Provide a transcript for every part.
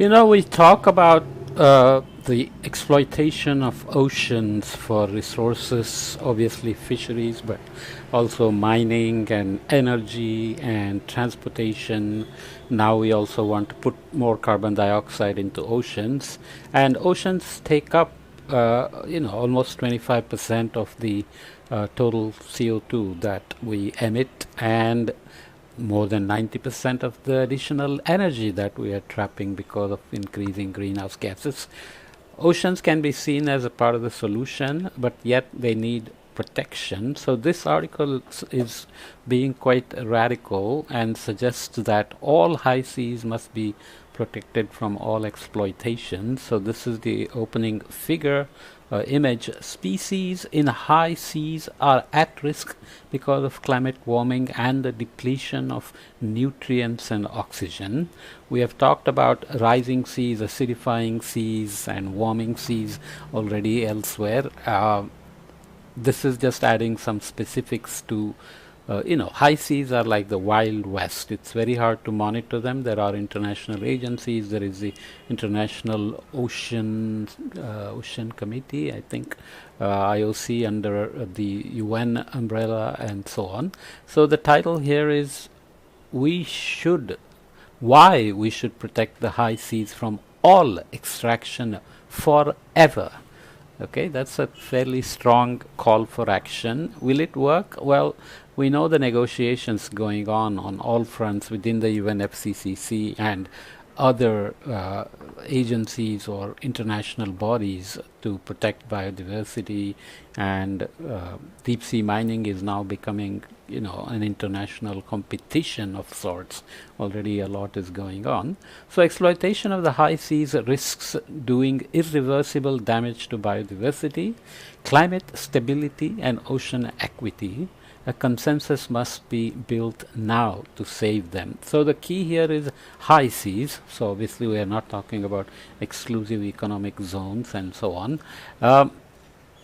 We talk about the exploitation of oceans for resources, obviously fisheries, but also mining and energy and transportation. Now we also want to put more carbon dioxide into oceans, and oceans take up, almost 25% of the total CO2 that we emit, and more than 90% of the additional energy that we are trapping because of increasing greenhouse gases. Oceans can be seen as a part of the solution, but yet they need protection. So this article is being quite radical and suggests that all high seas must be protected from all exploitation. So this is the opening figure image. Species in high seas are at risk because of climate warming and the depletion of nutrients and oxygen. We have talked about rising seas, acidifying seas, and warming seas already elsewhere. This is just adding some specifics to high seas are like the Wild West. It's very hard to monitor them. There are international agencies. There is the International Ocean Committee, I think, IOC under the UN umbrella, and so on. So the title here is we should why we should protect the high seas from all extraction forever. Okay, that's a fairly strong call for action. Will it work? Well, we know the negotiations going on all fronts within the UNFCCC and other agencies or international bodies to protect biodiversity, and deep sea mining is now becoming an international competition of sorts. Already a lot is going on. So exploitation of the high seas risks doing irreversible damage to biodiversity, climate stability, and ocean equity. A consensus must be built now to save them. So the key here is high seas. So obviously we are not talking about exclusive economic zones and so on.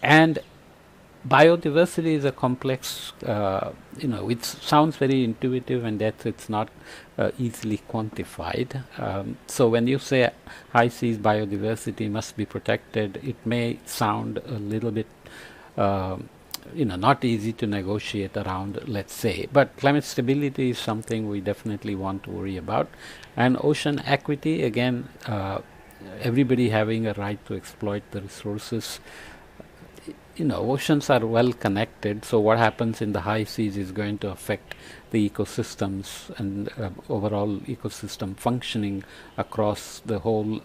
And biodiversity is a complex, it sounds very intuitive, and yet it's not easily quantified. So when you say high seas biodiversity must be protected, it may sound a little bit not easy to negotiate around, let's say. But climate stability is something we definitely want to worry about. And ocean equity, again, everybody having a right to exploit the resources. Oceans are well connected, so what happens in the high seas is going to affect the ecosystems and overall ecosystem functioning across the whole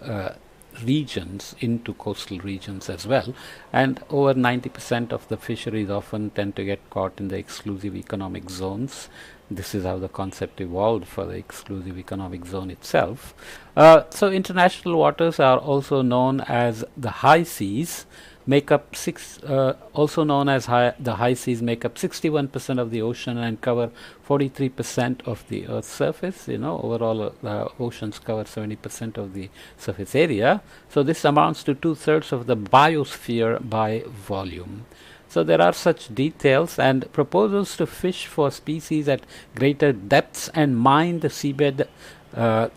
regions into coastal regions as well. And over 90% of the fisheries often tend to get caught in the exclusive economic zones. This is how the concept evolved for the exclusive economic zone itself. So international waters are also known as the high seas, make up also known as the high seas make up 61% of the ocean and cover 43% of the Earth's surface. Overall oceans cover 70% of the surface area. So this amounts to 2/3 of the biosphere by volume. So there are such details, and proposals to fish for species at greater depths and mine the seabed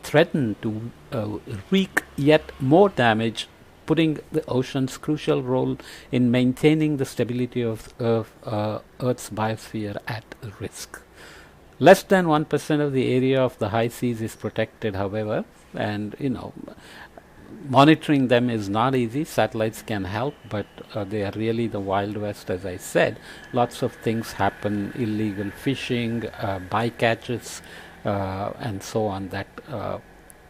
threaten to wreak yet more damage, putting the ocean's crucial role in maintaining the stability of Earth's biosphere at risk. Less than 1% of the area of the high seas is protected, however, and monitoring them is not easy. Satellites can help, but they are really the Wild West, as I said. Lots of things happen: illegal fishing, bycatches, and so on. That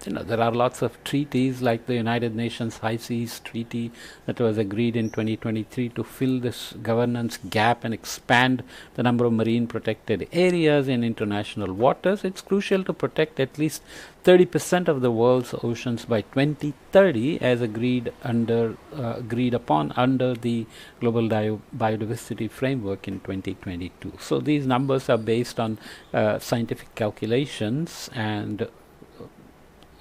there are lots of treaties like the United Nations High Seas Treaty that was agreed in 2023 to fill this governance gap and expand the number of marine protected areas in international waters. It's crucial to protect at least 30% of the world's oceans by 2030, as agreed upon under the Global Biodiversity Framework in 2022. So these numbers are based on scientific calculations and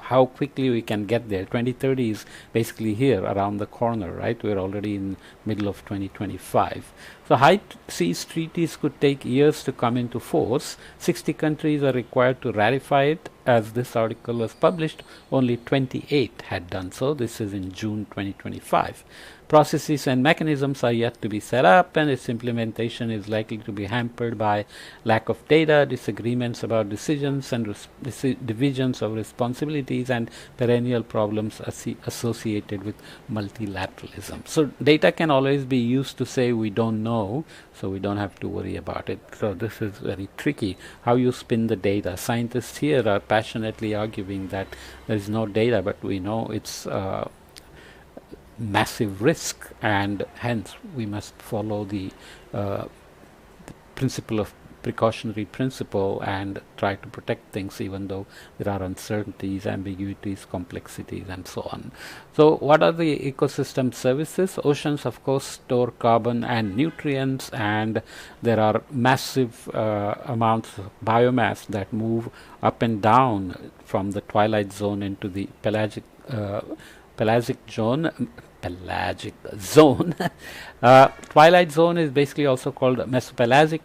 how quickly we can get there. 2030 is basically here around the corner, right? We're already in middle of 2025. So high seas treaties could take years to come into force. 60 countries are required to ratify it, as this article was published, only 28 had done so. This is in June 2025. Processes and mechanisms are yet to be set up, and its implementation is likely to be hampered by lack of data, disagreements about decisions and divisions of responsibilities, and perennial problems associated with multilateralism. So data can always be used to say we don't know, so we don't have to worry about it. So this is very tricky, how you spin the data. Scientists here are passionately arguing that there is no data, but we know it's massive risk, and hence we must follow the principle of precautionary principle and try to protect things even though there are uncertainties, ambiguities, complexities, and so on. So what are the ecosystem services? Oceans, of course, store carbon and nutrients, and there are massive amounts of biomass that move up and down from the twilight zone into the pelagic zone. Twilight zone is basically also called mesopelagic.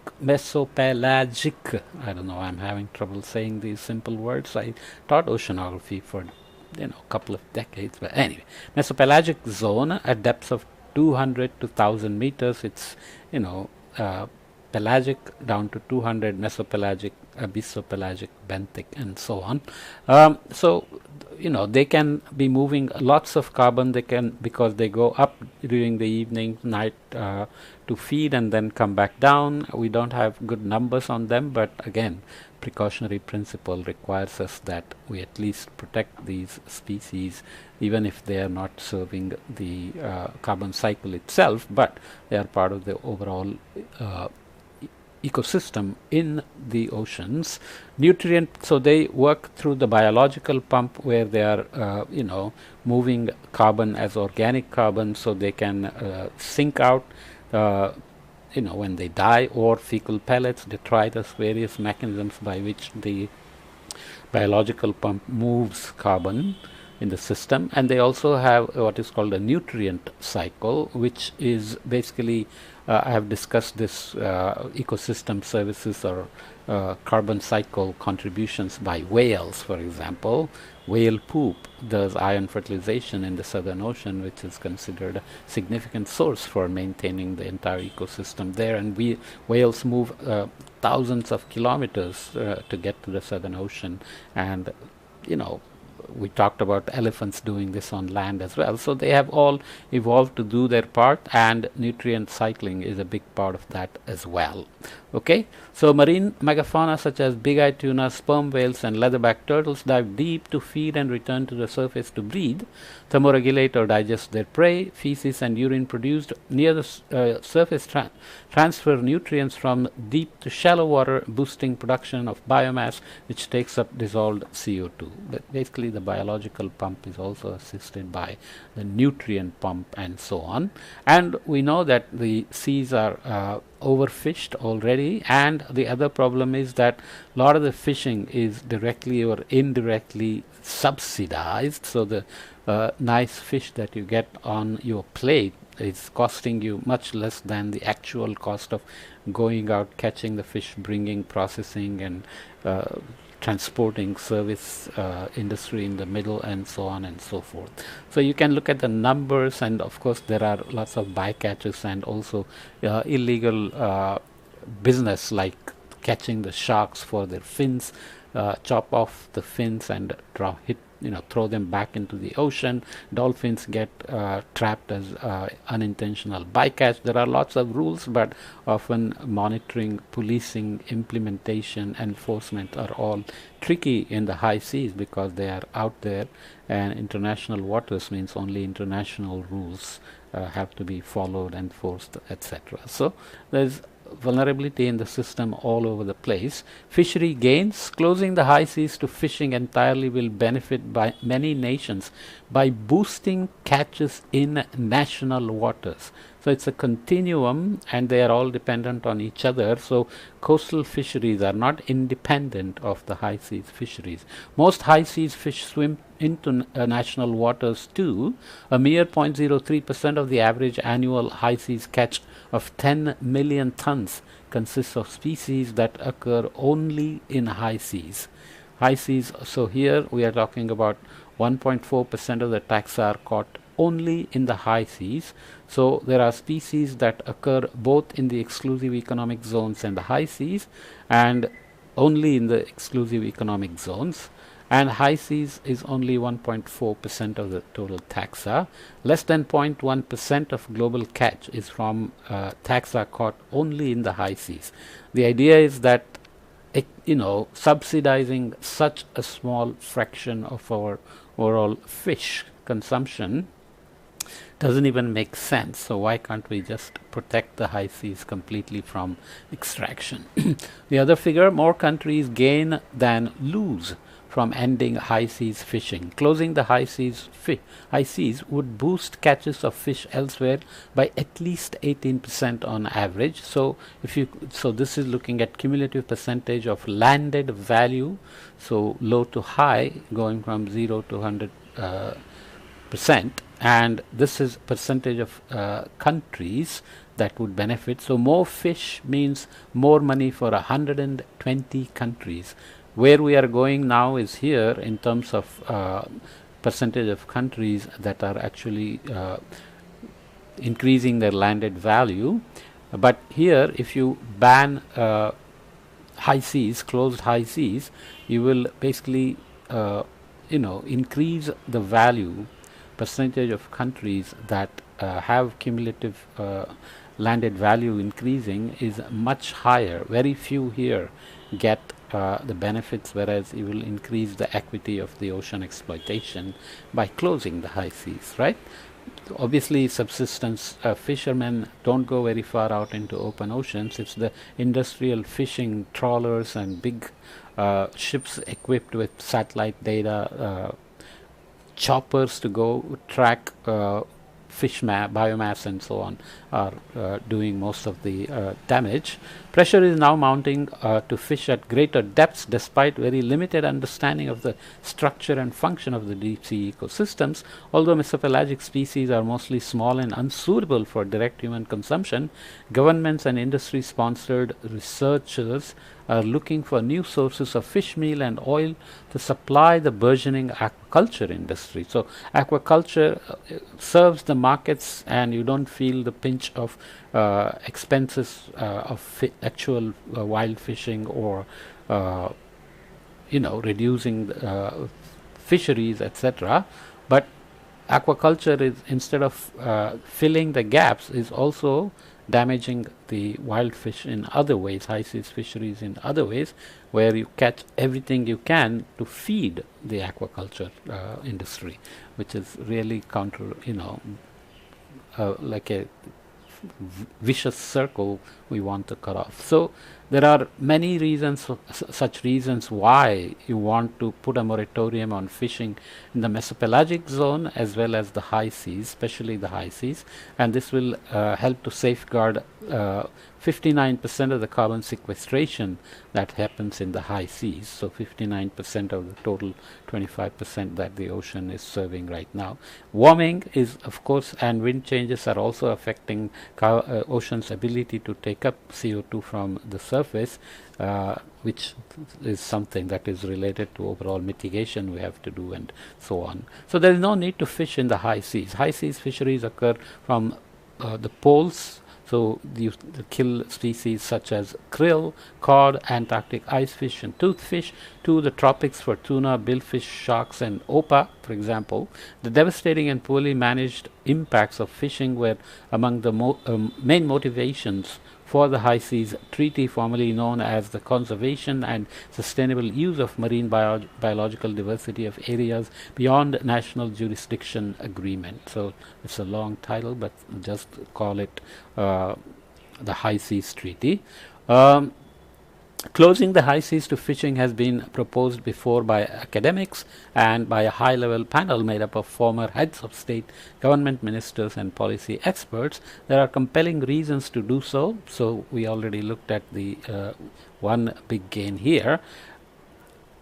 I don't know, I'm having trouble saying these simple words. I taught oceanography for a couple of decades, but anyway, mesopelagic zone at depths of 200 to 1000 meters. It's pelagic down to 200, mesopelagic, abyssopelagic, benthic, and so on. So they can be moving lots of carbon. They can, because they go up during the evening, night to feed and then come back down. We don't have good numbers on them, but again, precautionary principle requires us that we at least protect these species, even if they are not serving the carbon cycle itself, but they are part of the overall ecosystem in the oceans. Nutrient, so they work through the biological pump where they are moving carbon as organic carbon, so they can sink out when they die, or fecal pellets, detritus, various mechanisms by which the biological pump moves carbon in the system. And they also have what is called a nutrient cycle, which is basically I have discussed this ecosystem services or carbon cycle contributions by whales, for example. Whale poop does ion fertilization in the Southern Ocean, which is considered a significant source for maintaining the entire ecosystem there. And whales move thousands of kilometers to get to the Southern Ocean. And we talked about elephants doing this on land as well. So they have all evolved to do their part, and nutrient cycling is a big part of that as well. Okay, so marine megafauna such as big-eyed tuna, sperm whales, and leatherback turtles dive deep to feed and return to the surface to breathe, thermoregulate or digest their prey. Feces and urine produced near the surface transfer nutrients from deep to shallow water, boosting production of biomass, which takes up dissolved CO2. But basically, the biological pump is also assisted by the nutrient pump and so on. And we know that the seas are overfished already, and the other problem is that a lot of the fishing is directly or indirectly subsidized. So the nice fish that you get on your plate is costing you much less than the actual cost of going out, catching the fish, bringing, processing, and transporting, service industry in the middle, and so on and so forth. So you can look at the numbers, and of course there are lots of bycatches and also illegal business like catching the sharks for their fins, chop off the fins and throw them back into the ocean. Dolphins get trapped as unintentional bycatch. There are lots of rules, but often monitoring, policing, implementation, enforcement are all tricky in the high seas because they are out there, and international waters means only international rules have to be followed, enforced, etc. So there's vulnerability in the system all over the place. Fishery gains. Closing the high seas to fishing entirely will benefit by many nations by boosting catches in national waters. So it's a continuum, and they are all dependent on each other. So coastal fisheries are not independent of the high seas fisheries. Most high seas fish swim into national waters too. A mere 0.03% of the average annual high seas catch of 10 million tons consists of species that occur only in high seas. high seas. So here we are talking about 1.4% of the taxa are caught only in the high seas. So there are species that occur both in the exclusive economic zones and the high seas, and only in the exclusive economic zones. And high seas is only 1.4% of the total taxa. Less than 0.1% of global catch is from taxa caught only in the high seas. The idea is that subsidizing such a small fraction of our overall fish consumption doesn't even make sense. So why can't we just protect the high seas completely from extraction? The other figure, more countries gain than lose from ending high seas fishing. Closing the high seas would boost catches of fish elsewhere by at least 18% on average. So this is looking at cumulative percentage of landed value, so low to high, going from 0 to 100%, and this is percentage of countries that would benefit. So more fish means more money for 120 countries. Where we are going now is here in terms of percentage of countries that are actually increasing their landed value. But here, if you ban high seas, closed high seas, you will basically increase the value percentage of countries that have cumulative landed value increasing is much higher. Very few here get the benefits, whereas you will increase the equity of the ocean exploitation by closing the high seas, right? So obviously, subsistence fishermen don't go very far out into open oceans. It's the industrial fishing trawlers and big ships equipped with satellite data, choppers to go track fish biomass and so on are doing most of the damage. Pressure is now mounting to fish at greater depths despite very limited understanding of the structure and function of the deep sea ecosystems. Although mesopelagic species are mostly small and unsuitable for direct human consumption, governments and industry sponsored researchers are looking for new sources of fish meal and oil to supply the burgeoning aquaculture industry. So aquaculture serves the markets, and you don't feel the pinch of expenses of actual wild fishing or reducing fisheries, etc. But aquaculture is, instead of filling the gaps, is also damaging the wild fish in other ways, high seas fisheries in other ways, where you catch everything you can to feed the aquaculture industry, which is really counter, like a vicious circle we want to cut off. So there are many reasons, such reasons why you want to put a moratorium on fishing in the mesopelagic zone as well as the high seas, especially the high seas, and this will help to safeguard 59% of the carbon sequestration that happens in the high seas. So 59% of the total 25% that the ocean is serving right now. Warming is, of course, and wind changes are also affecting ocean's ability to take up CO2 from the surface, which is something that is related to overall mitigation we have to do and so on. So there is no need to fish in the high seas. High seas fisheries occur from the poles. So you kill species such as krill, cod, Antarctic icefish, and toothfish, to the tropics for tuna, billfish, sharks, and opah, for example. The devastating and poorly managed impacts of fishing were among the main motivations for the High Seas Treaty, formerly known as the Conservation and Sustainable Use of Marine Biological Diversity of Areas Beyond National Jurisdiction Agreement. So it's a long title, but just call it the High Seas Treaty. Closing the high seas to fishing has been proposed before by academics and by a high-level panel made up of former heads of state, government ministers, and policy experts. There are compelling reasons to do so. So we already looked at the one big gain here.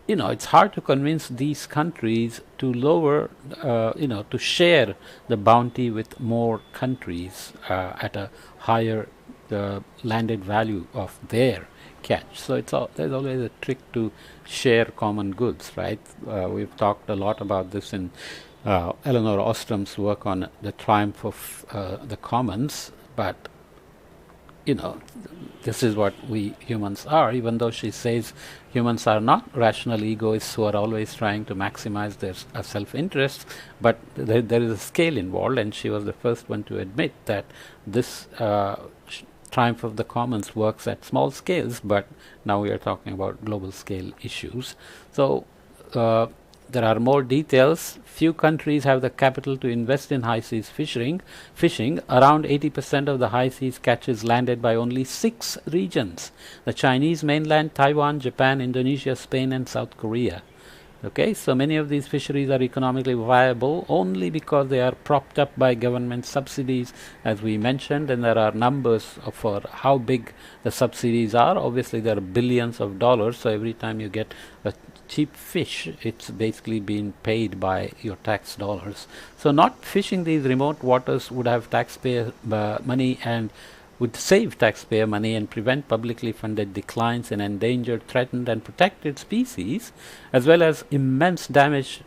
It's hard to convince these countries to lower, to share the bounty with more countries at a higher landed value of their catch. So there's always a trick to share common goods, right? We've talked a lot about this in Eleanor Ostrom's work on the triumph of the commons, but you know, this is what we humans are, even though she says humans are not rational egoists who are always trying to maximize their self-interest, but there is a scale involved, and she was the first one to admit that this triumph of the commons works at small scales, but now we are talking about global scale issues. So there are more details. Few countries have the capital to invest in high seas fishing. Around 80% of the high seas catch is landed by only 6 regions: the Chinese mainland, Taiwan, Japan, Indonesia, Spain, and South Korea. Okay, so many of these fisheries are economically viable only because they are propped up by government subsidies, as we mentioned, and there are numbers for how big the subsidies are. Obviously, there are billions of dollars, so every time you get a cheap fish, it's basically being paid by your tax dollars. So not fishing these remote waters would have taxpayer money and would save taxpayer money and prevent publicly funded declines in endangered, threatened, and protected species, as well as immense damage,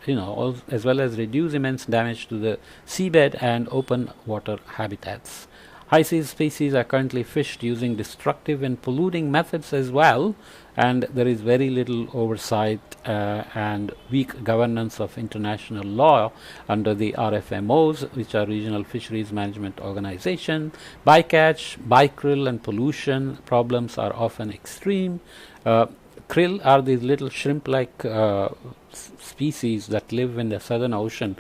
as well as reduce immense damage to the seabed and open water habitats. High seas species are currently fished using destructive and polluting methods as well, and there is very little oversight and weak governance of international law under the RFMOs, which are Regional Fisheries Management Organization. Bycatch, bycatch, and pollution problems are often extreme. Krill are these little shrimp-like species that live in the Southern Ocean,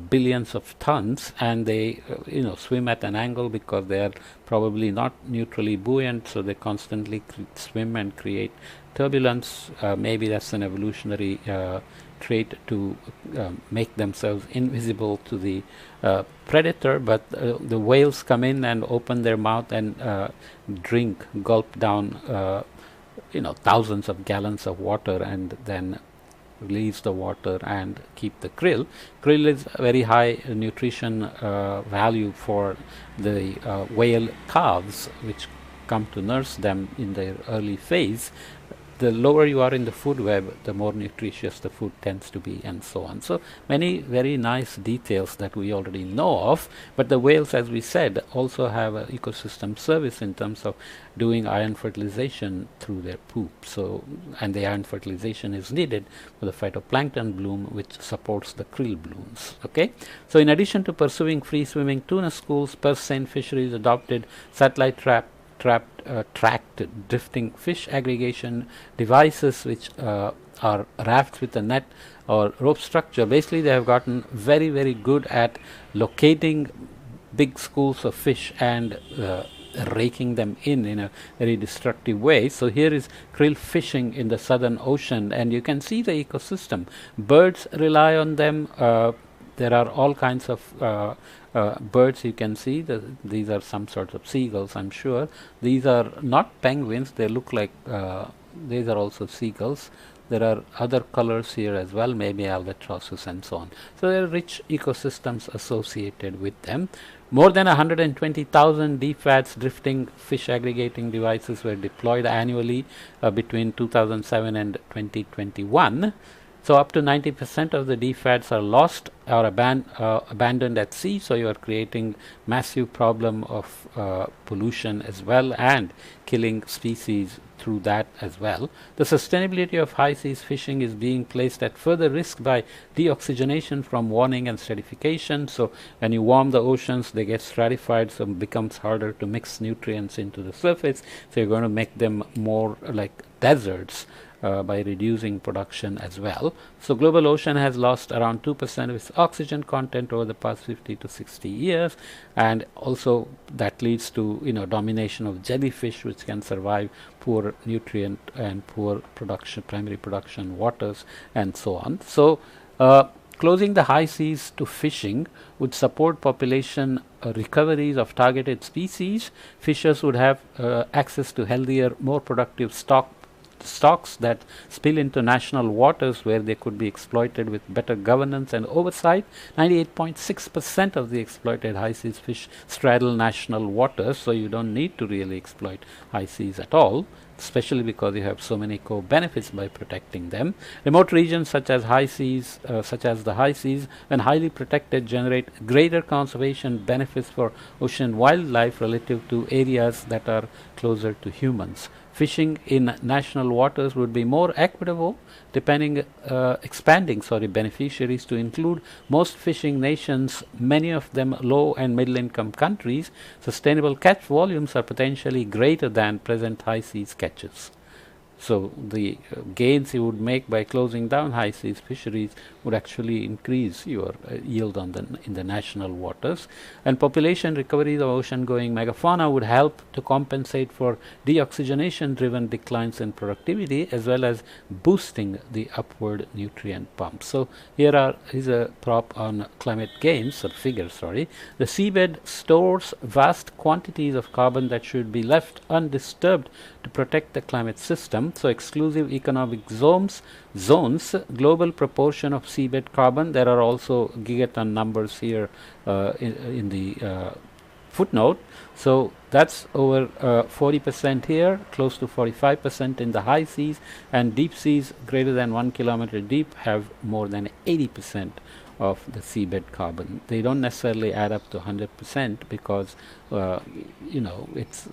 billions of tons, and they, swim at an angle because they are probably not neutrally buoyant, so they constantly swim and create turbulence. Maybe that's an evolutionary trait to make themselves invisible to the predator, but the whales come in and open their mouth and gulp down thousands of gallons of water, and then release the water and keep the krill. Krill is very high nutrition value for the whale calves, which come to nurse them in their early phase. The lower you are in the food web, the more nutritious the food tends to be, and so on. So many very nice details that we already know of, but the whales, as we said, also have an ecosystem service in terms of doing iron fertilization through their poop. So, and the iron fertilization is needed for the phytoplankton bloom, which supports the krill blooms. Okay, so in addition to pursuing free swimming tuna schools, purse seine fisheries adopted satellite tracked drifting fish aggregation devices, which are rafts with a net or rope structure. Basically, they have gotten very, very good at locating big schools of fish and raking them in a very destructive way. So here is krill fishing in the Southern Ocean, and you can see the ecosystem. Birds rely on them. There are all kinds of birds you can see. These are some sorts of seagulls, I'm sure. These are not penguins. They look like these are also seagulls. There are other colors here as well, maybe albatrosses and so on. So there are rich ecosystems associated with them. More than 120,000 DFADS drifting fish aggregating devices were deployed annually between 2007 and 2021. So up to 90% of the DFADs are lost or abandoned at sea, so you are creating massive problem of pollution as well and killing species through that as well. The sustainability of high seas fishing is being placed at further risk by deoxygenation from warming and stratification. So when you warm the oceans, they get stratified, so it becomes harder to mix nutrients into the surface. So you're going to make them more like deserts by reducing production as well. So global ocean has lost around 2% of its oxygen content over the past 50 to 60 years, and also that leads to domination of jellyfish, which can survive poor nutrient and poor production, primary production waters, and so on. So closing the high seas to fishing would support population recoveries of targeted species. Fishers would have access to healthier, more productive stocks that spill into national waters, where they could be exploited with better governance and oversight. 98.6% of the exploited high seas fish straddle national waters, so you don't need to really exploit high seas at all. especially because you have so many co-benefits by protecting them. Remote regions such as the high seas, when highly protected, generate greater conservation benefits for ocean wildlife relative to areas that are closer to humans. Fishing in national waters would be more equitable, expanding beneficiaries to include most fishing nations, many of them low and middle income countries. Sustainable catch volumes are potentially greater than present high seas catches. So the gains you would make by closing down high seas fisheries would actually increase your yield in the national waters. And population recovery of ocean-going megafauna would help to compensate for deoxygenation-driven declines in productivity, as well as boosting the upward nutrient pump. So here is a prop on climate gains, or figure, sorry. The seabed stores vast quantities of carbon that should be left undisturbed to protect the climate system. So exclusive economic zones, global proportion of seabed carbon. There are also gigaton numbers here in the footnote. So that's over 40% here, close to 45% in the high seas, and deep seas greater than 1 kilometer deep have more than 80% of the seabed carbon. They don't necessarily add up to 100% because it's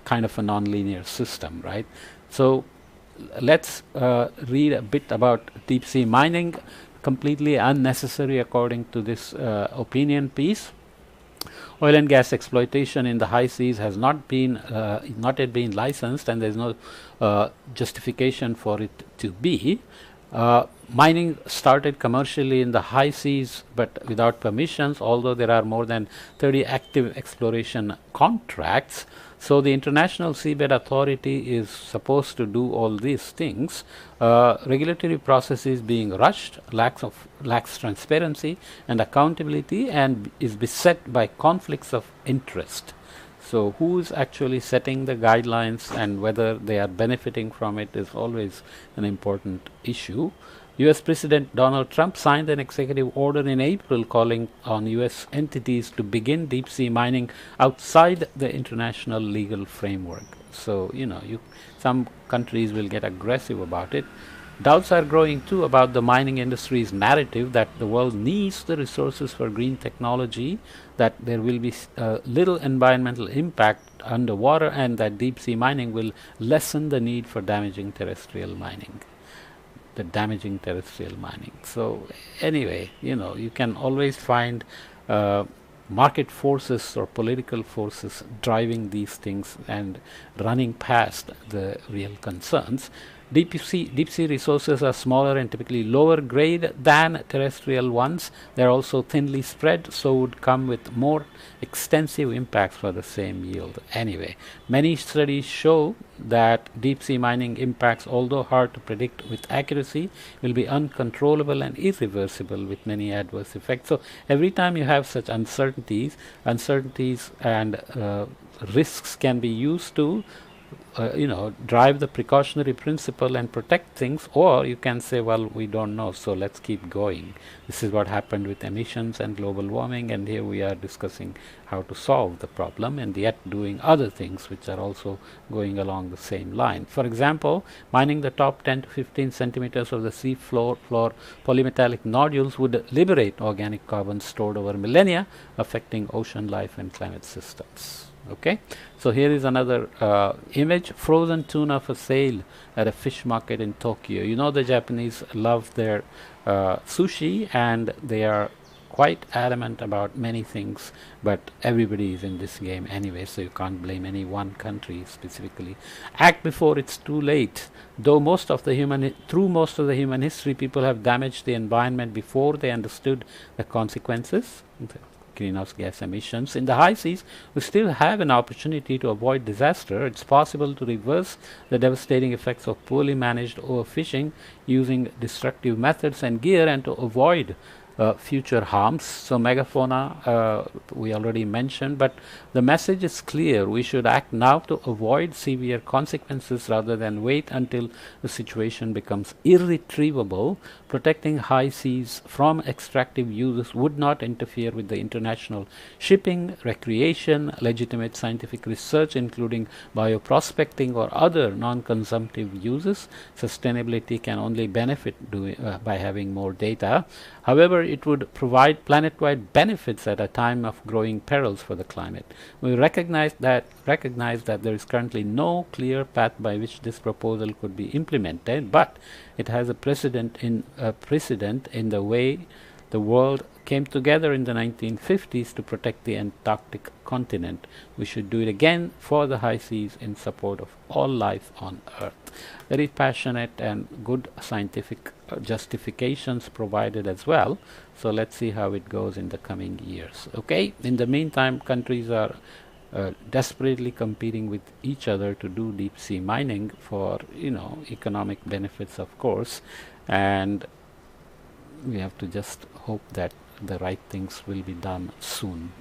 kind of a nonlinear system, right? So let's read a bit about deep sea mining, completely unnecessary according to this opinion piece. Oil and gas exploitation in the high seas has not yet been licensed, and there is no justification for it to be. Mining started commercially in the high seas but without permissions, although there are more than 30 active exploration contracts. So the International Seabed Authority is supposed to do all these things. Regulatory processes being rushed, lacks transparency and accountability, and is beset by conflicts of interest. So who is actually setting the guidelines and whether they are benefiting from it is always an important issue. US President Donald Trump signed an executive order in April calling on US entities to begin deep sea mining outside the international legal framework. So, some countries will get aggressive about it. Doubts are growing too about the mining industry's narrative that the world needs the resources for green technology, that there will be little environmental impact underwater, and that deep sea mining will lessen the need for damaging terrestrial mining. So anyway, you can always find market forces or political forces driving these things and running past the real concerns. Deep sea resources are smaller and typically lower grade than terrestrial ones. They are also thinly spread, so would come with more extensive impacts for the same yield. Anyway, many studies show that deep sea mining impacts, although hard to predict with accuracy, will be uncontrollable and irreversible with many adverse effects. So every time you have such uncertainties and risks can be used to drive the precautionary principle and protect things, or you can say, well, we don't know, so let's keep going. This is what happened with emissions and global warming, and here we are discussing how to solve the problem, and yet doing other things which are also going along the same line. For example, mining the top 10 to 15 centimeters of the sea floor polymetallic nodules would liberate organic carbon stored over millennia, affecting ocean life and climate systems. Okay, so here is another image: frozen tuna for sale at a fish market in Tokyo. The Japanese love their sushi, and they are quite adamant about many things, but everybody is in this game anyway, so you can't blame any one country specifically. Act before it's too late. Through most of the human history, people have damaged the environment before they understood the consequences. Greenhouse gas emissions. In the high seas, we still have an opportunity to avoid disaster. It's possible to reverse the devastating effects of poorly managed overfishing using destructive methods and gear, and to avoid future harms. So megafauna we already mentioned, but the message is clear. We should act now to avoid severe consequences rather than wait until the situation becomes irretrievable. Protecting high seas from extractive uses would not interfere with the international shipping, recreation, legitimate scientific research, including bioprospecting or other non-consumptive uses. Sustainability can only benefit by having more data. However, it would provide planet-wide benefits at a time of growing perils for the climate. We recognize that there is currently no clear path by which this proposal could be implemented, but it has a precedent in the way the world came together in the 1950s to protect the Antarctic continent. We should do it again for the high seas in support of all life on Earth. Very passionate and good scientific justifications provided as well. So let's see how it goes in the coming years. Okay. In the meantime, countries are desperately competing with each other to do deep sea mining for economic benefits, of course, and we have to just hope that the right things will be done soon.